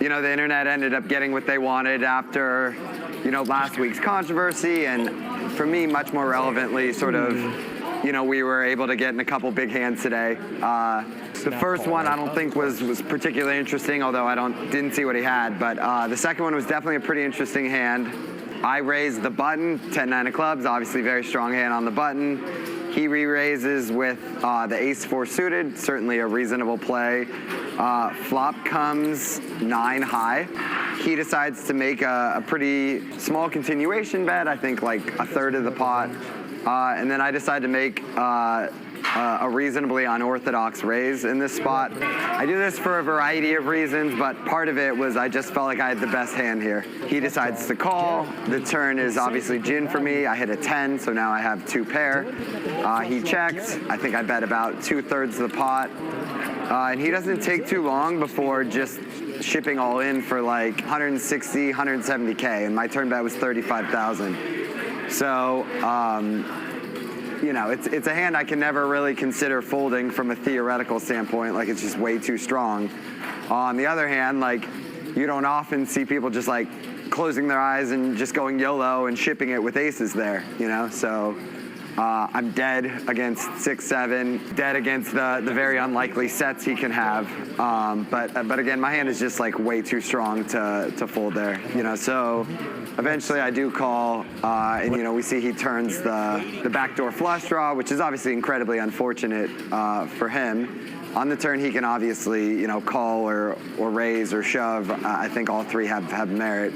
you know, the internet ended up getting what they wanted after, you know, last week's controversy, and for me, much more relevantly, sort of, you know, we were able to get in a couple big hands today. The first one I don't think was particularly interesting, although I didn't see what he had, but the second one was definitely a pretty interesting hand. I raised the button, 10-9 of clubs, obviously very strong hand on the button. He re-raises with the ace-4 suited, certainly a reasonable play. Flop comes 9 high. He decides to make a pretty small continuation bet, I think like a third of the pot. And then I decide to make a reasonably unorthodox raise in this spot. I do this for a variety of reasons, but part of it was I just felt like I had the best hand here. He decides to call. The turn is obviously gin for me. I hit a 10, so now I have 2 pair. He checks. I think I bet about 2/3 of the pot. And he doesn't take too long before just shipping all in for like 160, 170K, and my turn bet was 35,000. So, you know, it's a hand I can never really consider folding from a theoretical standpoint, like it's just way too strong. On the other hand, like, you don't often see people just like closing their eyes and just going YOLO and shipping it with aces there, you know, so. I'm dead against 6-7, dead against the very unlikely sets he can have. But again, my hand is just like way too strong to fold there, you know. So eventually I do call, and you know, we see he turns the backdoor flush draw, which is obviously incredibly unfortunate for him. On the turn, he can obviously, you know, call or raise or shove. I think all three have merit.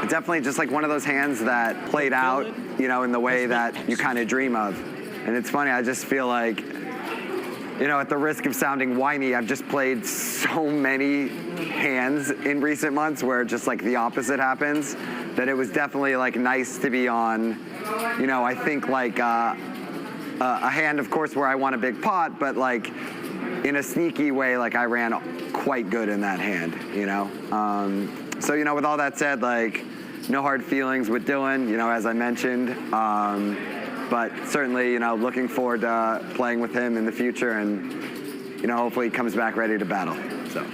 It's definitely just like one of those hands that played out, you know, in the way that you kind of dream of. And it's funny, I just feel like, you know, at the risk of sounding whiny, I've just played so many hands in recent months where just like the opposite happens, that it was definitely like nice to be on, you know, I think like a hand, of course, where I won a big pot, but like in a sneaky way, like I ran quite good in that hand, you know? So, you know, with all that said, like, no hard feelings with Dylan, you know, as I mentioned. But certainly, you know, looking forward to playing with him in the future, and, you know, hopefully he comes back ready to battle, so.